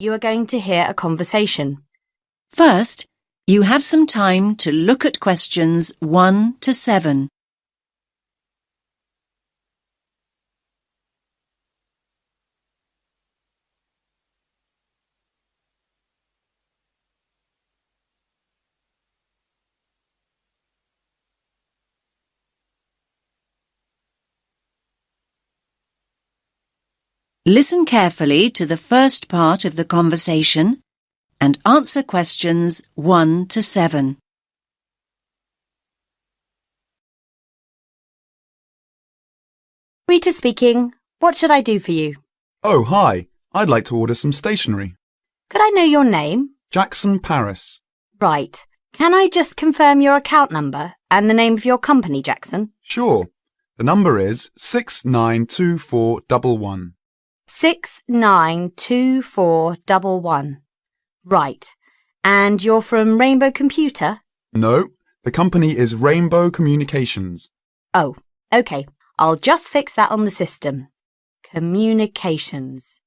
you are going to hear a conversation. First, you have some time to look at questions 1 to 7. Listen carefully to the first part of the conversation and answer questions 1 to 7. Rita speaking. What should I do for you? Oh, hi. I'd like to order some stationery. Could I know your name? Jackson Paris. Right. Can I just confirm your account number and the name of your company, Jackson? Sure. The number is 692411. 692411. Right. And you're from Rainbow Computer? No, the company is Rainbow Communications. Oh, OK. I'll just fix that on the system. Communications.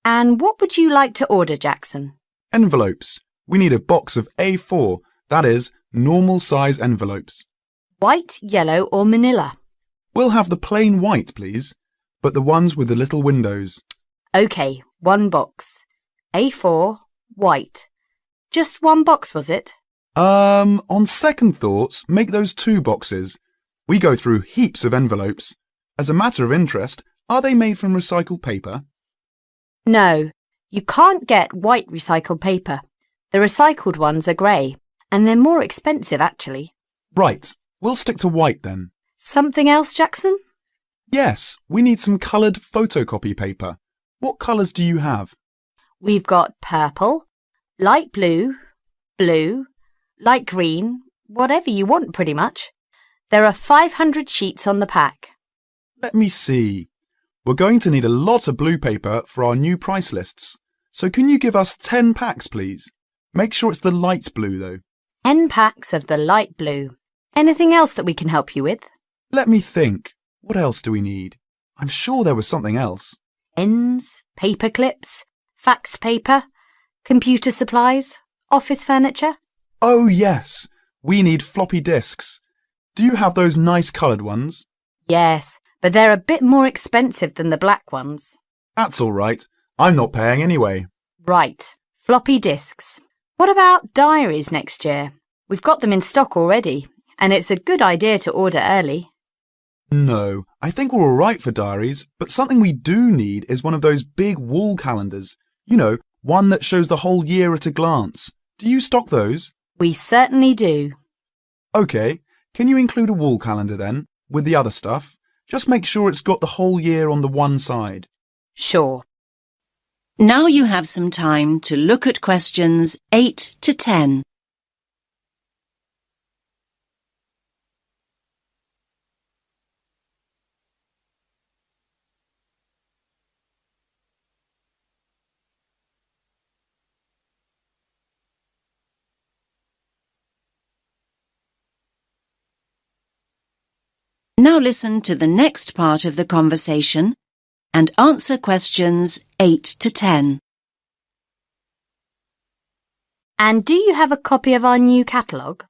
And what would you like to order, Jackson? Envelopes. We need a box of A4, that is, normal size envelopes. White, yellow or manila? We'll have the plain white, please, but the ones with the little windows. OK, one box. A4, white. Just one box, was it? On second thoughts, make those 2 boxes. We go through heaps of envelopes. As a matter of interest, are they made from recycled paper? No, you can't get white recycled paper. The recycled ones are grey, and they're more expensive, actually. Right, we'll stick to white then. Something else, Jackson? Yes, we need some coloured photocopy paper. What colours do you have? We've got purple, light blue, blue, light green, whatever you want pretty much. There are 500 sheets on the pack. Let me see. We're going to need a lot of blue paper for our new price lists. So can you give us 10 packs, please? Make sure it's the light blue, though. 10 packs of the light blue. Anything else that we can help you with? Let me think. What else do we need? I'm sure there was something else. Pens, paper clips, fax paper, computer supplies, office furniture. Oh, yes. We need floppy disks. Do you have those nice coloured ones? Yes, but they're a bit more expensive than the black ones. That's all right. I'm not paying anyway. Right, floppy disks. What about diaries next year? We've got them in stock already, and it's a good idea to order early. No, I think we're all right for diaries, but something we do need is one of those big wall calendars. You know, one that shows the whole year at a glance. Do you stock those? We certainly do. OK, can you include a wall calendar then, with the other stuff? Just make sure it's got the whole year on the one side. Sure. Now you have some time to look at questions 8 to 10. Now listen to the next part of the conversation and answer questions 8 to 10. And do you have a copy of our new catalogue?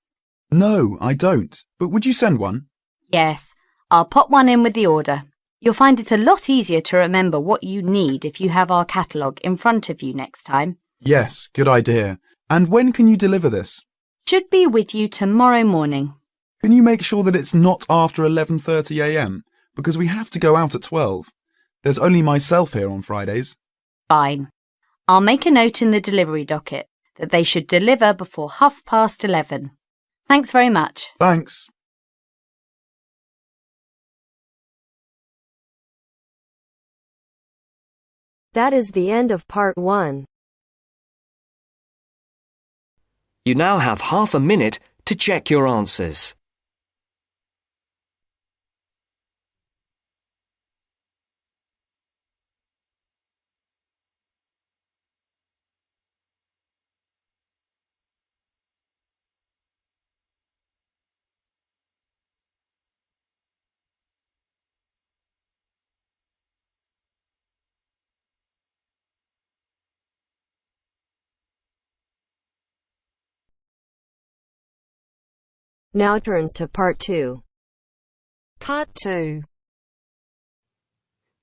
No, I don't. But would you send one? Yes, I'll pop one in with the order. You'll find it a lot easier to remember what you need if you have our catalogue in front of you next time. Yes, good idea. And when can you deliver this? Should be with you tomorrow morning. Can you make sure that it's not after 11:30 a.m? Because we have to go out at 12. There's only myself here on Fridays. Fine. I'll make a note in the delivery docket that they should deliver before 11:30. Thanks very much. Thanks. That is the end of part 1. You now have half a minute to check your answers. Now turns to Part 2. Part 2.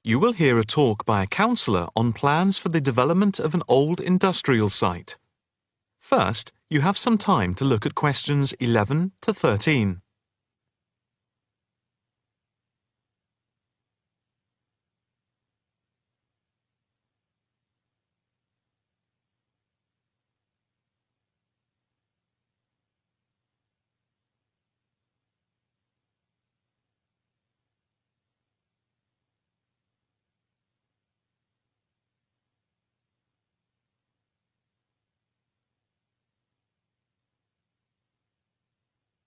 You will hear a talk by a counsellor on plans for the development of an old industrial site. First, you have some time to look at questions 11 to 13.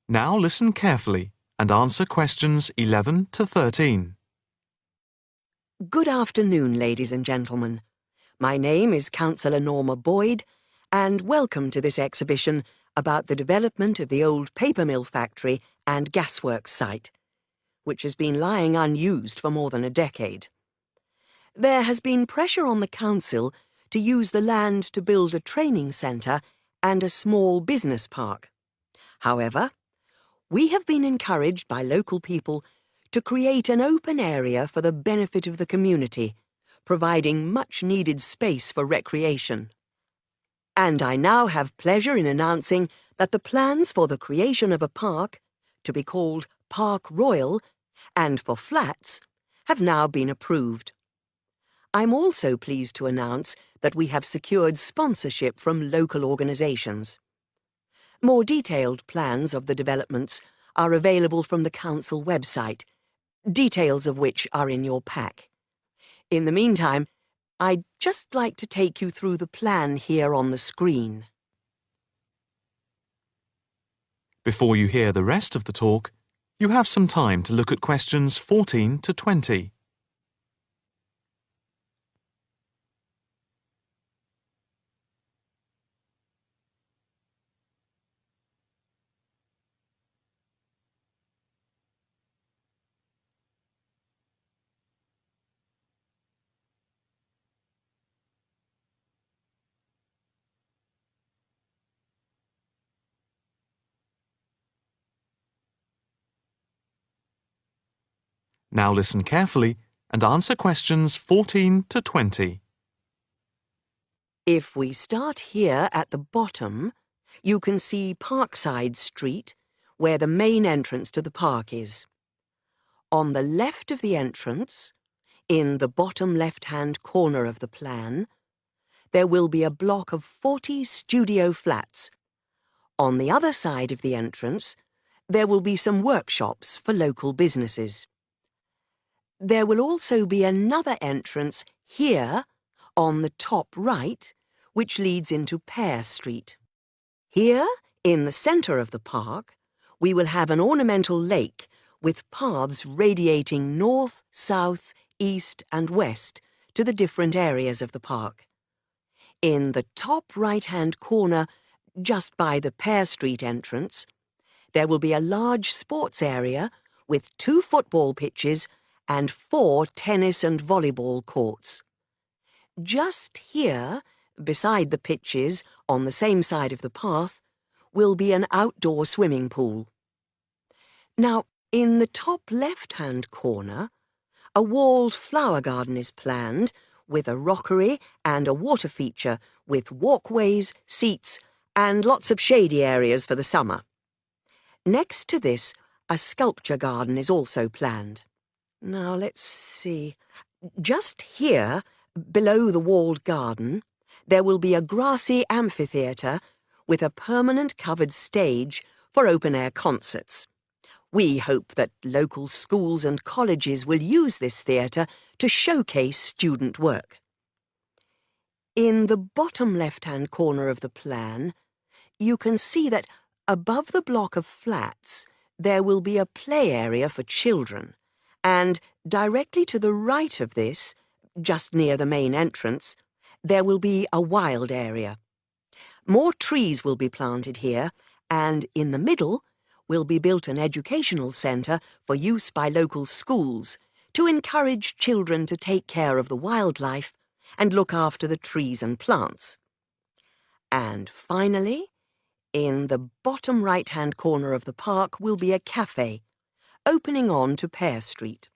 Now listen carefully and answer questions 11 to 13. Good afternoon, ladies and gentlemen. My name is Councillor Norma Boyd, and welcome to this exhibition about the development of the old paper mill factory and gasworks site, which has been lying unused for more than a decade. There has been pressure on the council to use the land to build a training centre and a small business park. However, we have been encouraged by local people to create an open area for the benefit of the community, providing much-needed space for recreation. And I now have pleasure in announcing that the plans for the creation of a park, to be called Park Royal, and for flats, have now been approved. I'm also pleased to announce that we have secured sponsorship from local organisations. More detailed plans of the developments are available from the council website, details of which are in your pack. In the meantime, I'd just like to take you through the plan here on the screen. Before you hear the rest of the talk, you have some time to look at questions 14 to 20. Now listen carefully and answer questions 14 to 20. If we start here at the bottom, you can see Parkside Street, where the main entrance to the park is. On the left of the entrance, in the bottom left-hand corner of the plan, there will be a block of 40 studio flats. On the other side of the entrance, there will be some workshops for local businesses. There will also be another entrance here, on the top right, which leads into Pear Street. Here, in the centre of the park, we will have an ornamental lake with paths radiating north, south, east and west to the different areas of the park. In the top right-hand corner, just by the Pear Street entrance, there will be a large sports area with 2 football pitches and 4 tennis and volleyball courts. Just here, beside the pitches, on the same side of the path, will be an outdoor swimming pool. Now, in the top left-hand corner, a walled flower garden is planned with a rockery and a water feature with walkways, seats and lots of shady areas for the summer. Next to this, a sculpture garden is also planned. Now, let's see. Just here, below the walled garden, there will be a grassy amphitheatre with a permanent covered stage for open-air concerts. We hope that local schools and colleges will use this theatre to showcase student work. In the bottom left-hand corner of the plan, you can see that above the block of flats there will be a play area for children, and directly to the right of this, just near the main entrance, there will be a wild area. More trees will be planted here, and in the middle will be built an educational centre for use by local schools to encourage children to take care of the wildlife and look after the trees and plants. And finally, In the bottom right-hand corner of the park will be a cafe, opening on to Pear Street.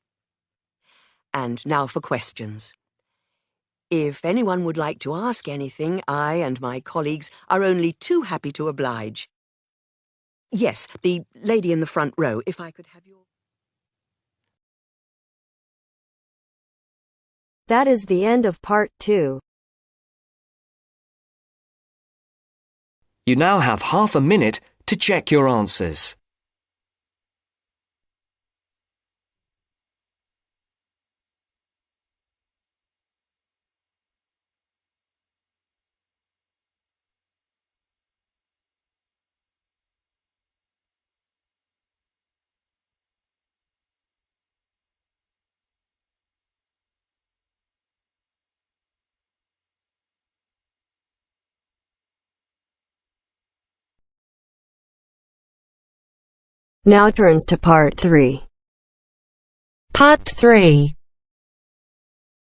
And now for questions. If anyone would like to ask anything, I and my colleagues are only too happy to oblige. Yes, the lady in the front row, if I could have your... That is the end of part 2. You now have half a minute to check your answers. Now turns to part 3. Part 3.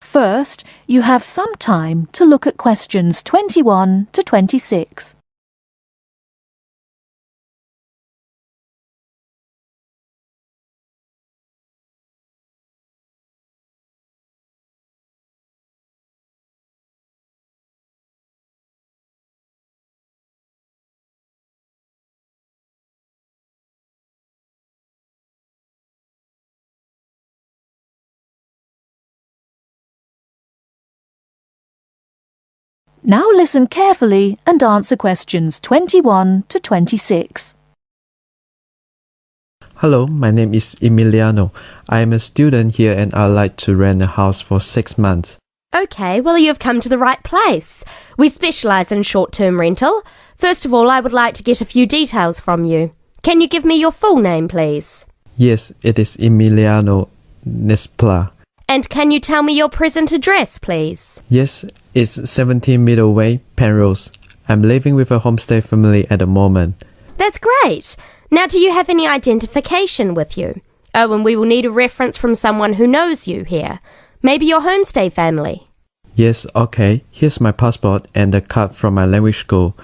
First, you have some time to look at questions 21 to 26. Now listen carefully and answer questions 21 to 26. Hello, my name is Emiliano. I am a student here and I'd like to rent a house for 6 months. OK, well you have come to the right place. We specialise in short-term rental. First of all, I would like to get a few details from you. Can you give me your full name, please? Yes, it is Emiliano Nespla. And can you tell me your present address, please? Yes, it's 17 Middleway, Penrose. I'm living with a homestay family at the moment. That's great. Now, do you have any identification with you? Oh, and we will need a reference from someone who knows you here. Maybe your homestay family. Yes, okay. Here's my passport and a card from my language school.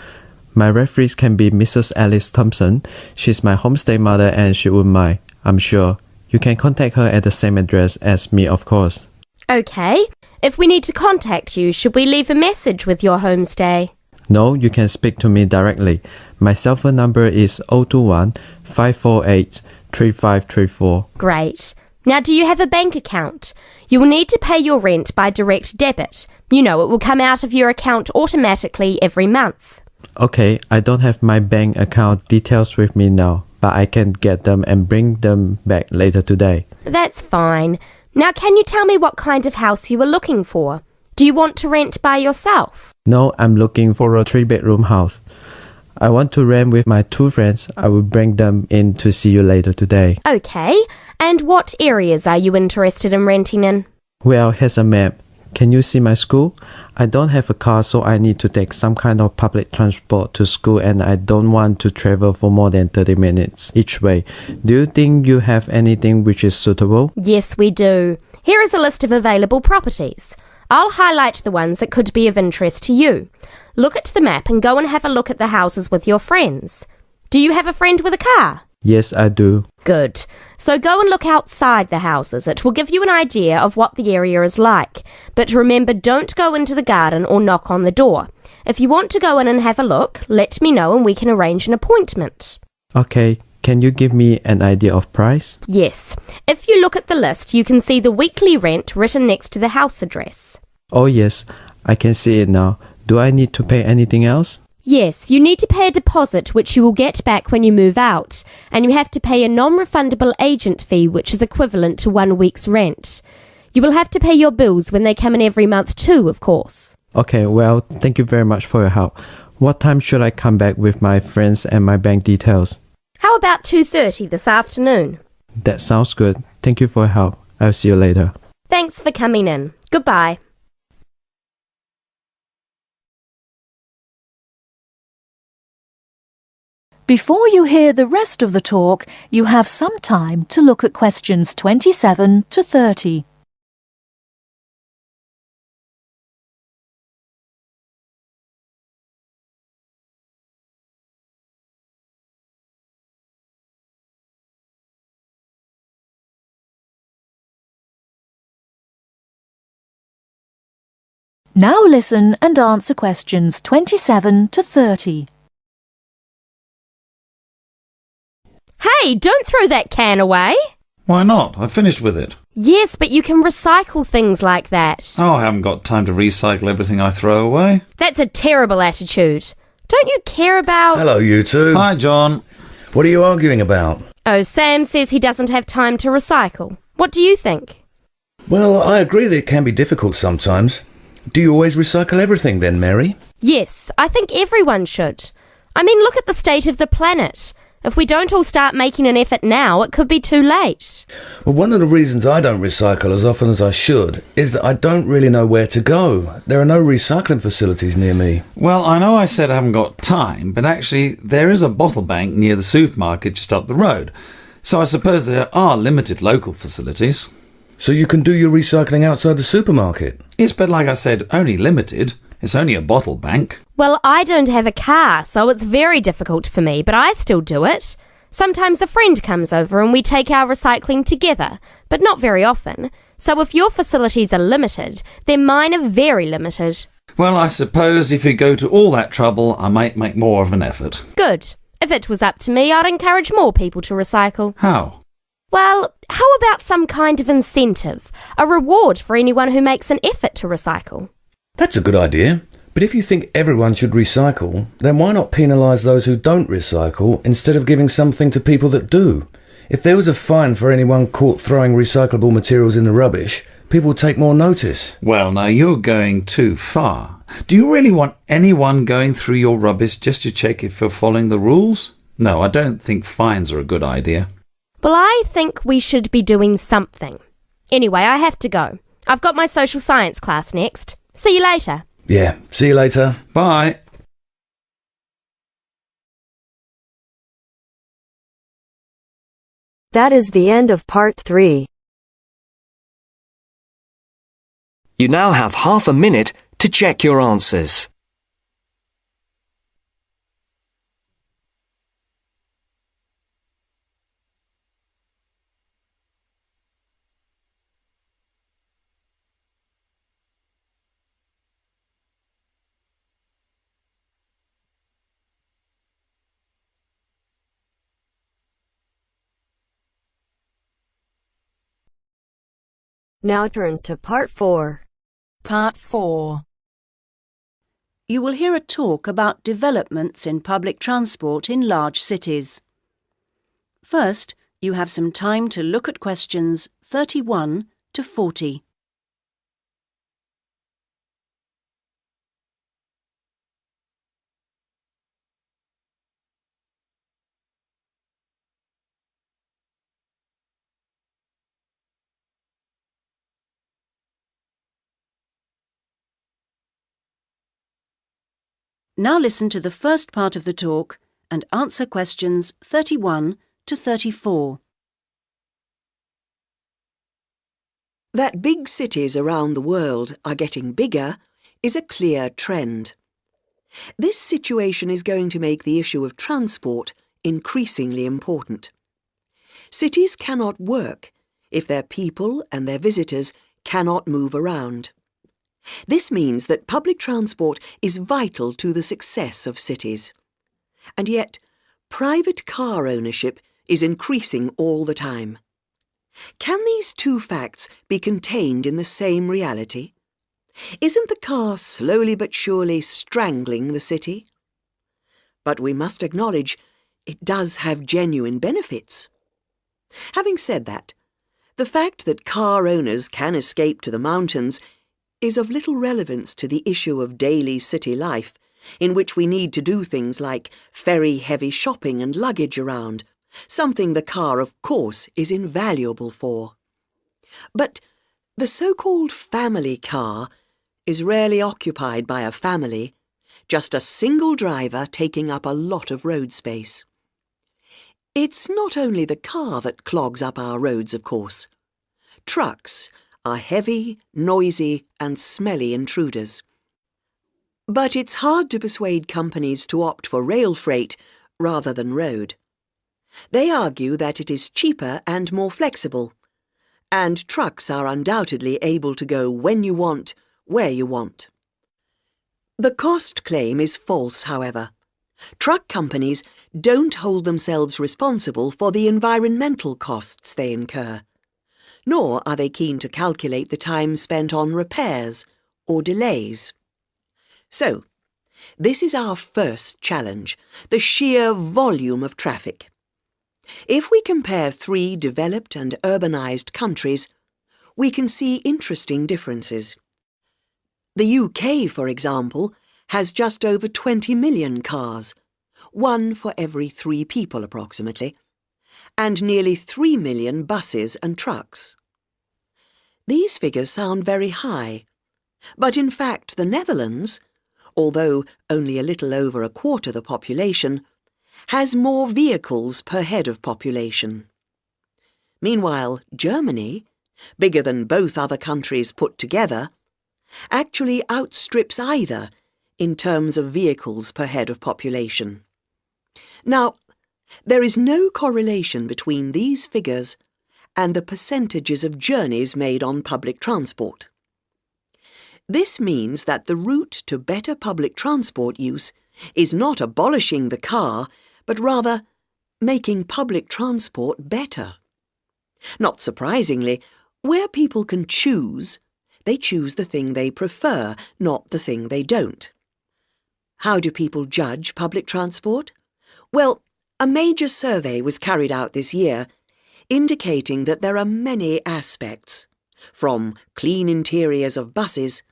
My referees can be Mrs. Alice Thompson. She's my homestay mother and she wouldn't mind, I'm sure. You can contact her at the same address as me, of course. OK. If we need to contact you, should we leave a message with your homestay? No, you can speak to me directly. My cell phone number is 021 548 3534. Great. Now, do you have a bank account? You will need to pay your rent by direct debit. You know, it will come out of your account automatically every month. Okay, I don't have my bank account details with me now, but I can get them and bring them back later today. That's fine. Now, can you tell me what kind of house you are looking for? Do you want to rent by yourself? No, I'm looking for a 3-bedroom house. I want to rent with my 2 friends. I will bring them in to see you later today. OK. And what areas are you interested in renting in? Well, here's a map. Can you see my school? I don't have a car, so I need to take some kind of public transport to school and I don't want to travel for more than 30 minutes each way. Do you think you have anything which is suitable? Yes, we do. Here is a list of available properties. I'll highlight the ones that could be of interest to you. Look at the map and go and have a look at the houses with your friends. Do you have a friend with a car? Yes, I do. Good. So go and look outside the houses. It will give you an idea of what the area is like. But remember, don't go into the garden or knock on the door. If you want to go in and have a look, let me know and we can arrange an appointment. Okay, can you give me an idea of price? Yes. If you look at the list, you can see the weekly rent written next to the house address. Oh yes, I can see it now. Do I need to pay anything else? Yes, you need to pay a deposit which you will get back when you move out, and you have to pay a non-refundable agent fee which is equivalent to 1 week's rent. You will have to pay your bills when they come in every month too, of course. Okay, well, thank you very much for your help. What time should I come back with my friends and my bank details? How about 2:30 this afternoon? That sounds good. Thank you for your help. I'll see you later. Thanks for coming in. Goodbye. Before you hear the rest of the talk, you have some time to look at questions 27 to 30. Now listen and answer questions 27 to 30. Hey, don't throw that can away. Why not? I finished with it. Yes, but you can recycle things like that. Oh, I haven't got time to recycle everything I throw away. That's a terrible attitude. Don't you care about... Hello, you two. Hi, John. What are you arguing about? Oh, Sam says he doesn't have time to recycle. What do you think? Well, I agree that it can be difficult sometimes. Do you always recycle everything then, Mary? Yes, I think everyone should. I mean, look at the state of the planet. If we don't all start making an effort now, it could be too late. Well, one of the reasons I don't recycle as often as I should is that I don't really know where to go. There are no recycling facilities near me. Well, I know I said I haven't got time, but actually there is a bottle bank near the supermarket just up the road. So I suppose there are limited local facilities. So you can do your recycling outside the supermarket? Yes, but like I said, only limited. It's only a bottle bank. Well, I don't have a car, so it's very difficult for me, but I still do it. Sometimes a friend comes over and we take our recycling together, but not very often. So if your facilities are limited, then mine are very limited. Well, I suppose if you go to all that trouble, I might make more of an effort. Good. If it was up to me, I'd encourage more people to recycle. How? Well, how about some kind of incentive? A reward for anyone who makes an effort to recycle? That's a good idea. But if you think everyone should recycle, then why not penalise those who don't recycle instead of giving something to people that do? If there was a fine for anyone caught throwing recyclable materials in the rubbish, people would take more notice. Well, now you're going too far. Do you really want anyone going through your rubbish just to check if you're following the rules? No, I don't think fines are a good idea. Well, I think we should be doing something. Anyway, I have to go. I've got my social science class next. See you later. Yeah, see you later. Bye. That is the end of part 3. You now have half a minute to check your answers. Now turns to part 4. Part 4. You will hear a talk about developments in public transport in large cities. First, you have some time to look at questions 31 to 40. Now listen to the first part of the talk and answer questions 31 to 34. That big cities around the world are getting bigger is a clear trend. This situation is going to make the issue of transport increasingly important. Cities cannot work if their people and their visitors cannot move around. This means that public transport is vital to the success of cities. And yet, private car ownership is increasing all the time. Can these two facts be contained in the same reality? Isn't the car slowly but surely strangling the city? But we must acknowledge it does have genuine benefits. Having said that, the fact that car owners can escape to the mountains is of little relevance to the issue of daily city life, in which we need to do things like ferry heavy shopping and luggage around, something the car, of course, is invaluable for. But the so-called family car is rarely occupied by a family, just a single driver taking up a lot of road space. It's not only the car that clogs up our roads, of course. Trucks are heavy, noisy and smelly intruders. But it's hard to persuade companies to opt for rail freight rather than road. They argue that it is cheaper and more flexible, and trucks are undoubtedly able to go when you want, where you want. The cost claim is false, however. Truck companies don't hold themselves responsible for the environmental costs they incur, nor are they keen to calculate the time spent on repairs or delays. So, this is our first challenge, the sheer volume of traffic. If we compare 3 developed and urbanised countries, we can see interesting differences. The UK, for example, has just over 20 million cars, 1 for every 3 people approximately, and nearly 3 million buses and trucks. These figures sound very high, but in fact the Netherlands, although only a little over a quarter the population, has more vehicles per head of population. Meanwhile, Germany, bigger than both other countries put together, actually outstrips either in terms of vehicles per head of population. Now, there is no correlation between these figures and the percentages of journeys made on public transport. This means that the route to better public transport use is not abolishing the car, but rather making public transport better. Not surprisingly, where people can choose, they choose the thing they prefer, not the thing they don't. How do people judge public transport? Well, a major survey was carried out this year, indicating that there are many aspects, from clean interiors of buses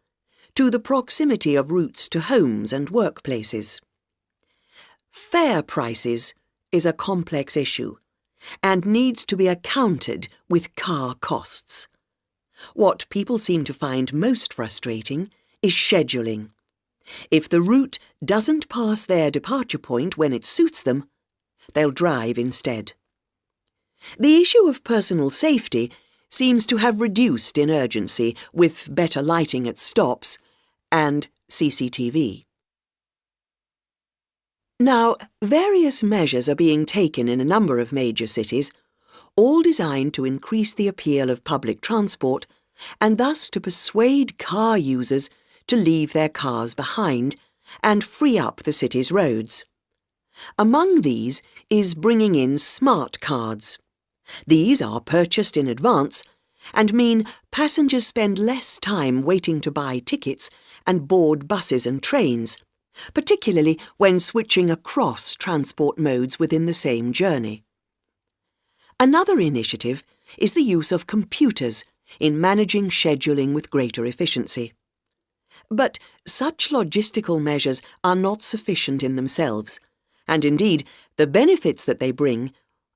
to the proximity of routes to homes and workplaces. Fare prices is a complex issue and needs to be accounted with car costs. What people seem to find most frustrating is scheduling. If the route doesn't pass their departure point when it suits them, they'll drive instead. The issue of personal safety seems to have reduced in urgency with better lighting at stops and CCTV. Now, various measures are being taken in a number of major cities, all designed to increase the appeal of public transport and thus to persuade car users to leave their cars behind and free up the city's roads. Among these is bringing in smart cards. These are purchased in advance and mean passengers spend less time waiting to buy tickets and board buses and trains, particularly when switching across transport modes within the same journey. Another initiative is the use of computers in managing scheduling with greater efficiency. But such logistical measures are not sufficient in themselves, and indeed the benefits that they bring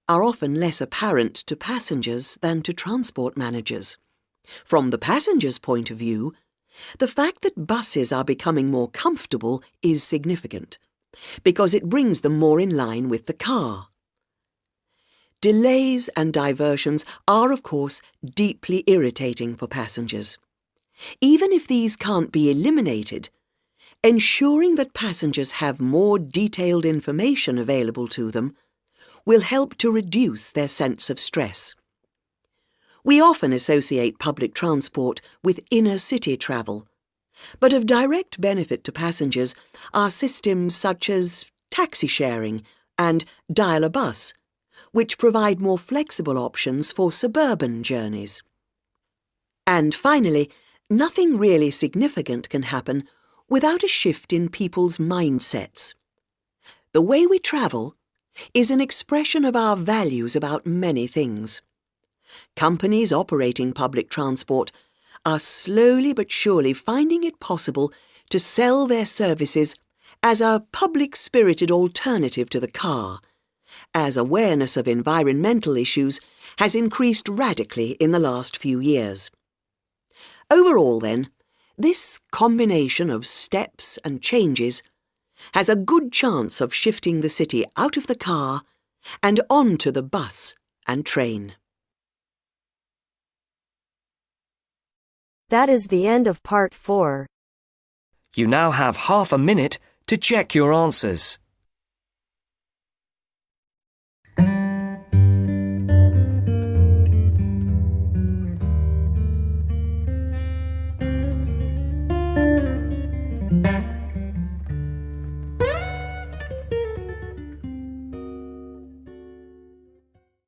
are often less apparent to passengers than to transport managers. From the passengers' point of view, the fact that buses are becoming more comfortable is significant, because it brings them more in line with the car. Delays and diversions are, of course, deeply irritating for passengers. Even if these can't be eliminated, ensuring that passengers have more detailed information available to them will help to reduce their sense of stress. We often associate public transport with inner-city travel, but of direct benefit to passengers are systems such as taxi sharing and dial-a-bus, which provide more flexible options for suburban journeys. And finally, nothing really significant can happen without a shift in people's mindsets. The way we travel is an expression of our values about many things. Companies operating public transport are slowly but surely finding it possible to sell their services as a public-spirited alternative to the car, as awareness of environmental issues has increased radically in the last few years. Overall, then, this combination of steps and changes has a good chance of shifting the city out of the car and onto the bus and train. That is the end of part 4. You now have half a minute to check your answers.